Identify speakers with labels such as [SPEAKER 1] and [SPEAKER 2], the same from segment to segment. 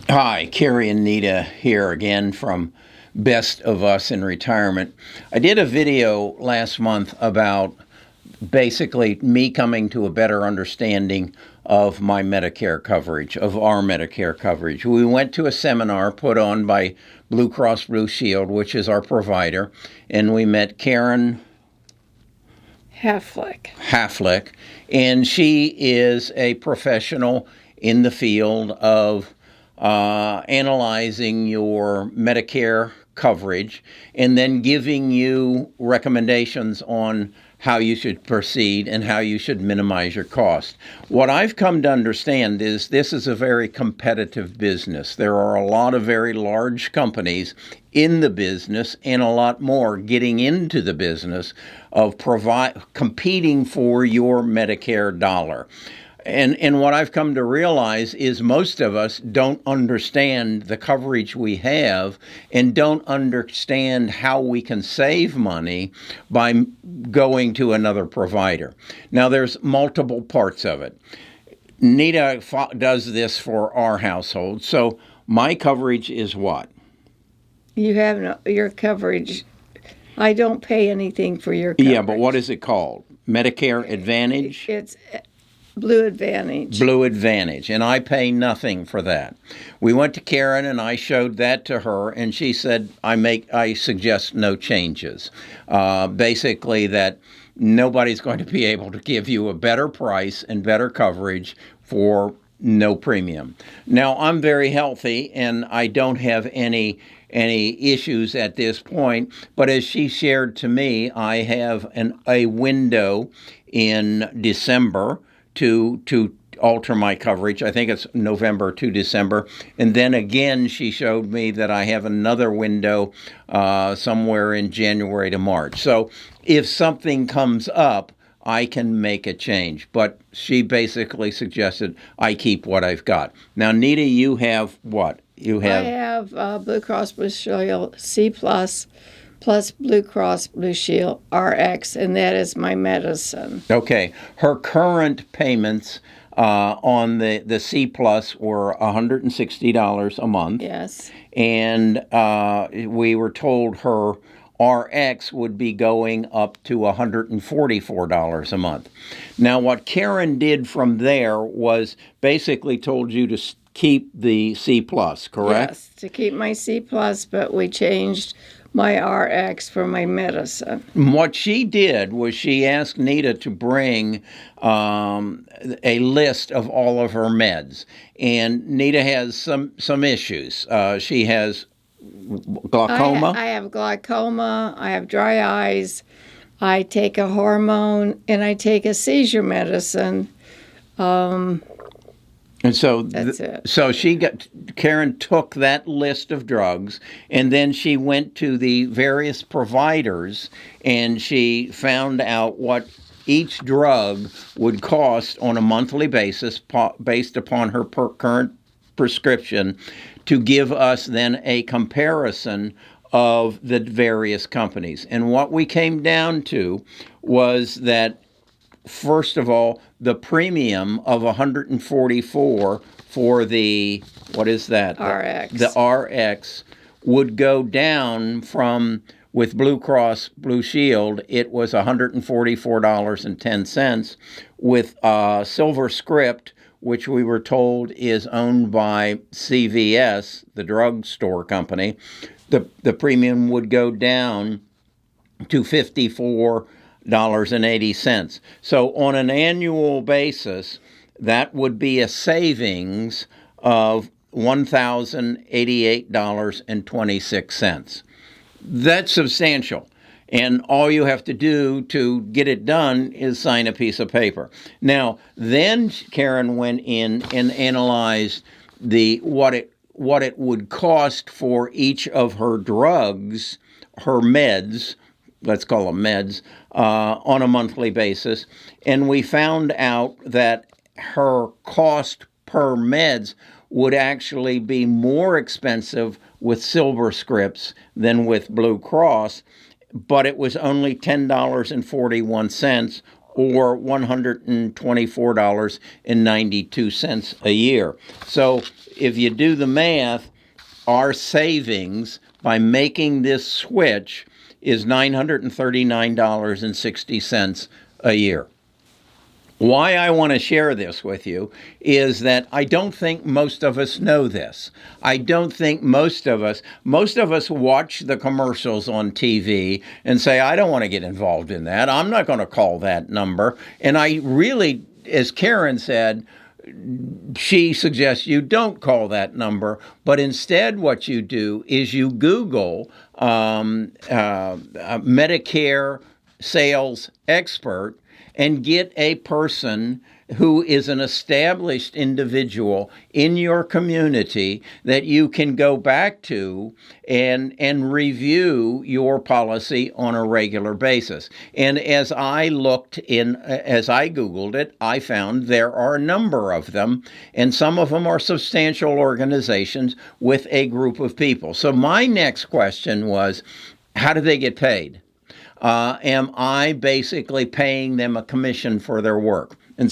[SPEAKER 1] Hi, Carrie and Nita here again from Best of Us in Retirement. I did a video last month about basically me coming to a better understanding of my Medicare coverage, of our Medicare coverage. We went to a seminar put on by Blue Cross Blue Shield, which is our provider, and we met Karen Halflick, and she is a professional in the field of analyzing your Medicare coverage and then giving you recommendations on how you should proceed and how you should minimize your cost. What I've come to understand is this is a very competitive business. There are a lot of very large companies in the business and a lot more getting into the business of competing for your Medicare dollar. And what I've come to realize is most of us don't understand the coverage we have and don't understand how we can save money by going to another provider. Now, there's multiple parts of it. Nita does this for our household. So my coverage is what?
[SPEAKER 2] You have your coverage. I don't pay anything for your coverage.
[SPEAKER 1] Yeah, but what is it called? Medicare Advantage?
[SPEAKER 2] It's Blue Advantage.
[SPEAKER 1] Blue Advantage, and I pay nothing for that. We went to Karen, and I showed that to her, and she said, I suggest no changes. Basically, that nobody's going to be able to give you a better price and better coverage for no premium. Now, I'm very healthy, and I don't have any issues at this point, but as she shared to me, I have a window in December to alter my coverage. I think it's November to December. And then again, she showed me that I have another window somewhere in January to March. So if something comes up, I can make a change. But she basically suggested I keep what I've got. Now, Nita, you have what?
[SPEAKER 2] I have Blue Cross Blue Shield C+, plus Blue Cross Blue Shield RX, and that is my medicine.
[SPEAKER 1] Okay. Her current payments on the C Plus were $160 a month.
[SPEAKER 2] Yes.
[SPEAKER 1] And we were told her RX would be going up to $144 a month. Now, what Karen did from there was basically told you to keep the C Plus, correct?
[SPEAKER 2] Yes, to keep my C Plus, but we changed my RX for my medicine.
[SPEAKER 1] What she did was she asked Nita to bring a list of all of her meds. And Nita has some issues. She has glaucoma.
[SPEAKER 2] I have glaucoma. I have dry eyes. I take a hormone, and I take a seizure medicine.
[SPEAKER 1] And so
[SPEAKER 2] That's it.
[SPEAKER 1] So Karen took that list of drugs, and then she went to the various providers, and she found out what each drug would cost on a monthly basis based upon her current prescription, to give us then a comparison of the various companies. And what we came down to was that, first of all, the premium of $144 for the, what is that?
[SPEAKER 2] RX.
[SPEAKER 1] The RX would go down from, with Blue Cross Blue Shield, it was $144.10. With Silver Script, which we were told is owned by CVS, the drugstore company, the premium would go down to $54.80. So on an annual basis, that would be a savings of $1,088.26. That's substantial. And all you have to do to get it done is sign a piece of paper. Now, then Karen went in and analyzed what it would cost for each of her drugs, her meds, let's call them meds, on a monthly basis. And we found out that her cost per meds would actually be more expensive with Silver Scripts than with Blue Cross, but it was only $10.41 or $124.92 a year. So if you do the math, our savings by making this switch is $939.60 a year. Why I want to share this with you is that I don't think most of us know this. I don't think most of us watch the commercials on TV and say, I don't want to get involved in that. I'm not going to call that number. And I really, as Karen said, she suggests you don't call that number, but instead what you do is you Google Medicare sales expert and get a person who is an established individual in your community that you can go back to and review your policy on a regular basis. And as I Googled it, I found there are a number of them, and some of them are substantial organizations with a group of people. So my next question was, how do they get paid? Am I basically paying them a commission for their work? And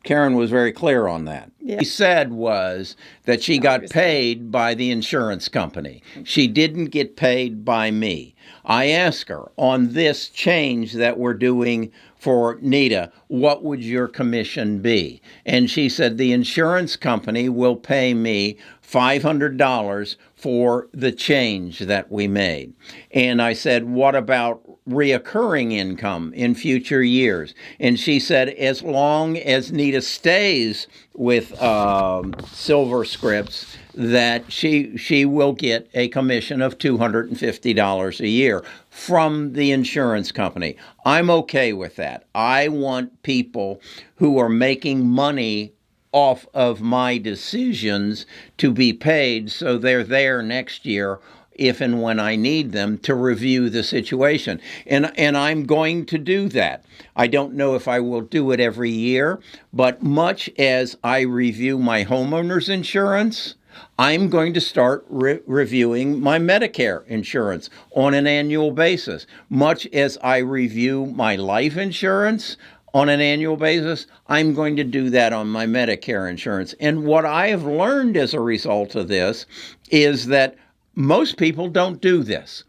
[SPEAKER 1] Karen was very clear on that.
[SPEAKER 2] Yeah.
[SPEAKER 1] She said was that she got paid by the insurance company. She didn't get paid by me. I asked her, on this change that we're doing for Nita, what would your commission be? And she said the insurance company will pay me $500 for the change that we made. And I said, what about reoccurring income in future years? And she said, as long as Nita stays with Silver Scripts, that she will get a commission of $250 a year from the insurance company. I'm okay with that. I want people who are making money off of my decisions to be paid so they're there next year if and when I need them to review the situation. And I'm going to do that. I don't know if I will do it every year, but much as I review my homeowner's insurance, I'm going to start reviewing my Medicare insurance on an annual basis. Much as I review my life insurance on an annual basis, I'm going to do that on my Medicare insurance. And what I have learned as a result of this is that most people don't do this.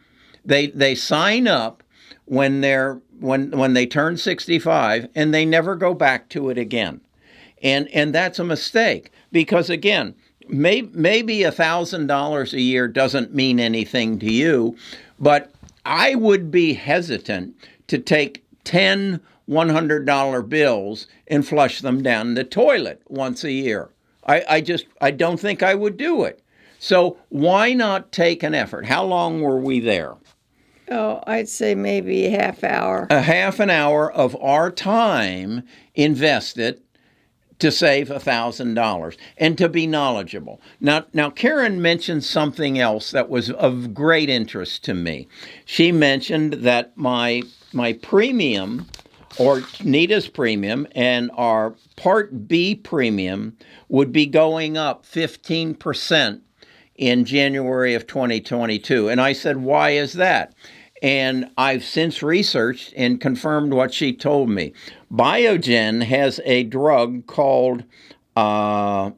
[SPEAKER 1] They sign up when they turn 65 and they never go back to it again. And that's a mistake because, again, maybe $1,000 a year doesn't mean anything to you, but I would be hesitant to take 10 $100 bills and flush them down the toilet once a year. I don't think I would do it. So why not take an effort? How long were we there?
[SPEAKER 2] Oh, I'd say maybe a half hour.
[SPEAKER 1] A half an hour of our time invested to save $1,000 and to be knowledgeable. Now, Karen mentioned something else that was of great interest to me. She mentioned that my premium, or Nita's premium, and our Part B premium would be going up 15% in January of 2022. And I said, why is that? And I've since researched and confirmed what she told me. Biogen has a drug called ADUHELM,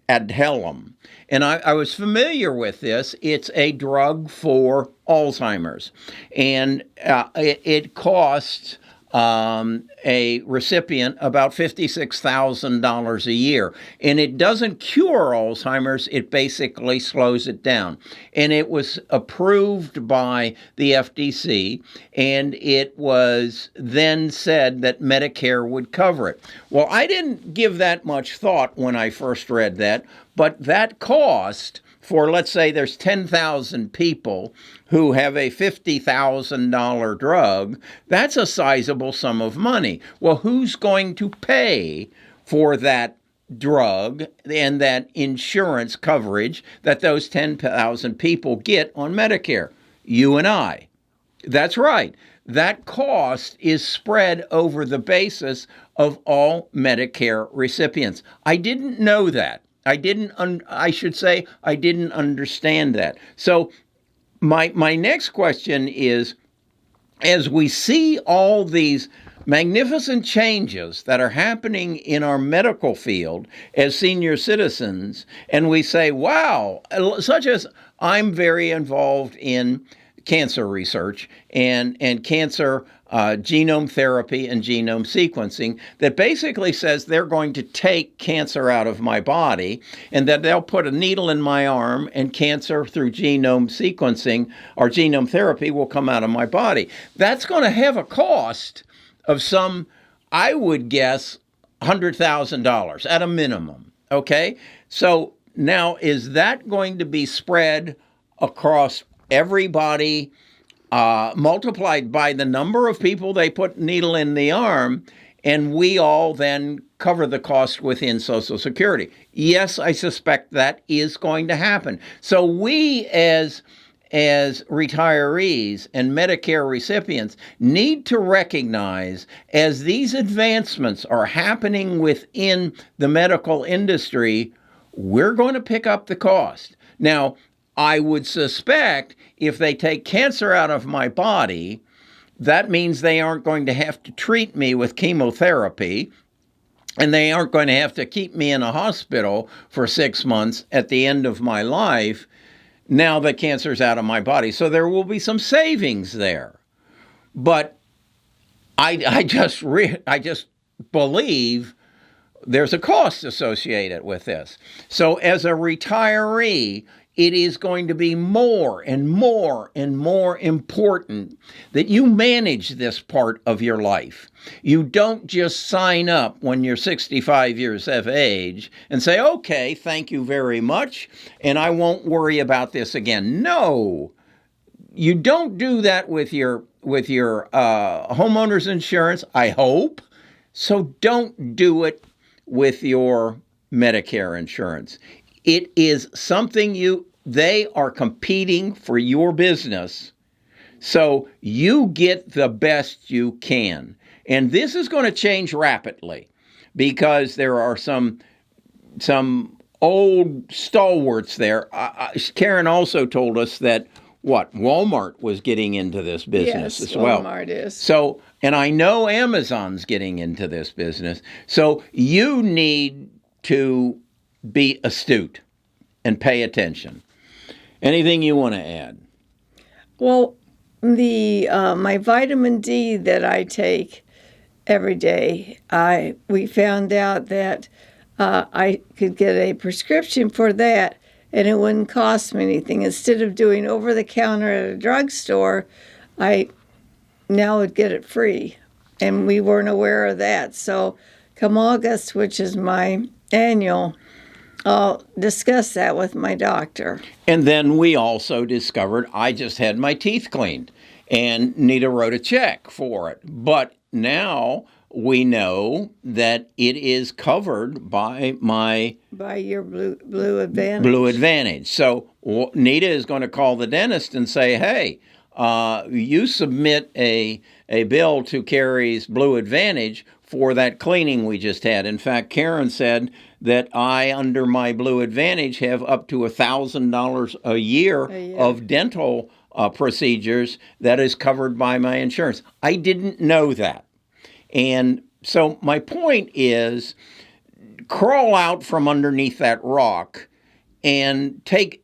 [SPEAKER 1] Adhelum. And I was familiar with this. It's a drug for Alzheimer's. And it costs a recipient about $56,000 a year. And it doesn't cure Alzheimer's, it basically slows it down. And it was approved by the FDC, and it was then said that Medicare would cover it. Well, I didn't give that much thought when I first read that, but that cost for, let's say there's 10,000 people who have a $50,000 drug, that's a sizable sum of money. Well, who's going to pay for that drug and that insurance coverage that those 10,000 people get on Medicare? You and I. That's right. That cost is spread over the basis of all Medicare recipients. I didn't know that. I didn't understand that. So my next question is, as we see all these magnificent changes that are happening in our medical field as senior citizens, and we say, wow, such as I'm very involved in cancer research and cancer genome therapy and genome sequencing, that basically says they're going to take cancer out of my body and that they'll put a needle in my arm and cancer through genome sequencing or genome therapy will come out of my body. That's going to have a cost of some, I would guess, $100,000 at a minimum. Okay? So now, is that going to be spread across everybody, multiplied by the number of people they put needle in the arm, and we all then cover the cost within Social Security? Yes, I suspect that is going to happen. So we as retirees and Medicare recipients need to recognize, as these advancements are happening within the medical industry, we're going to pick up the cost. Now, I would suspect if they take cancer out of my body, that means they aren't going to have to treat me with chemotherapy, and they aren't going to have to keep me in a hospital for 6 months at the end of my life now that cancer's out of my body. So there will be some savings there. But I just believe there's a cost associated with this. So as a retiree, it is going to be more and more and more important that you manage this part of your life. You don't just sign up when you're 65 years of age and say, okay, thank you very much, and I won't worry about this again. No, you don't do that with your homeowner's insurance, I hope. So don't do it with your Medicare insurance. It is something they are competing for your business, so you get the best you can. And this is going to change rapidly because there are some old stalwarts there. Karen also told us that Walmart was getting into this business as well.
[SPEAKER 2] Walmart is.
[SPEAKER 1] So, and I know Amazon's getting into this business. So you need to be astute and pay attention. Anything you want to add?
[SPEAKER 2] Well, my vitamin D that I take every day, we found out that I could get a prescription for that, and it wouldn't cost me anything. Instead of doing over the counter at a drugstore, I now would get it free, and we weren't aware of that. So, come August, which is my annual, I'll discuss that with my doctor.
[SPEAKER 1] And then we also discovered I just had my teeth cleaned, and Nita wrote a check for it. But now we know that it is covered by
[SPEAKER 2] your Blue Advantage.
[SPEAKER 1] Blue Advantage. So Nita is going to call the dentist and say, hey, you submit a bill to Carrie's Blue Advantage for that cleaning we just had. In fact, Karen said that I, under my Blue Advantage, have up to $1,000 a year of dental procedures that is covered by my insurance. I didn't know that. And so my point is, crawl out from underneath that rock and take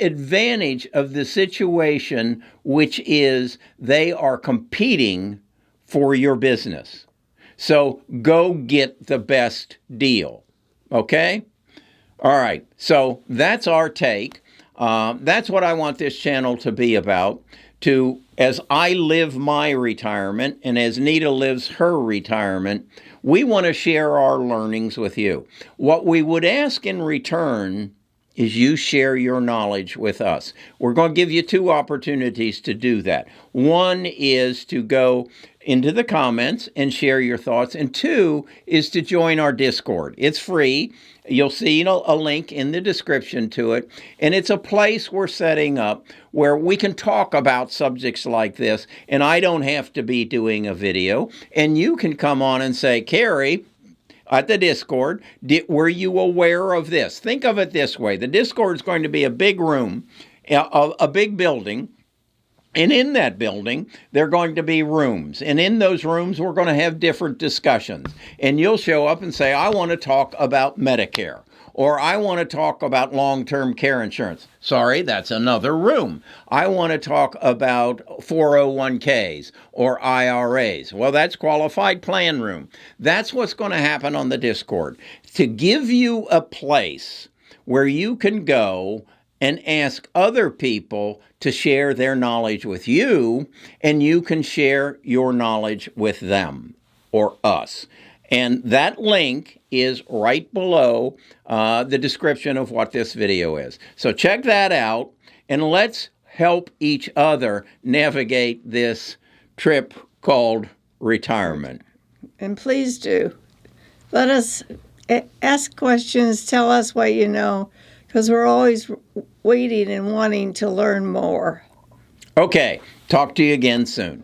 [SPEAKER 1] advantage of the situation, which is they are competing for your business. So go get the best deal. Okay? All right. So that's our take. That's what I want this channel to be about. As I live my retirement and as Nita lives her retirement, we want to share our learnings with you. What we would ask in return is you share your knowledge with us. We're going to give you two opportunities to do that. One is to go into the comments and share your thoughts, and two is to join our Discord. It's free. You'll see a link in the description to it, and it's a place we're setting up where we can talk about subjects like this, and I don't have to be doing a video, and you can come on and say, Carrie, at the Discord, were you aware of this? Think of it this way. The Discord is going to be a big room, a big building, And in that building, there are going to be rooms. And in those rooms, we're going to have different discussions. And you'll show up and say, I want to talk about Medicare, or I want to talk about long-term care insurance. Sorry, that's another room. I want to talk about 401ks or IRAs. Well, that's qualified plan room. That's what's going to happen on the Discord. To give you a place where you can go and ask other people to share their knowledge with you, and you can share your knowledge with them or us. And that link is right below the description of what this video is. So check that out, and let's help each other navigate this trip called retirement.
[SPEAKER 2] And please do. Let us ask questions, tell us what you know, because we're always waiting and wanting to learn more.
[SPEAKER 1] Okay, talk to you again soon.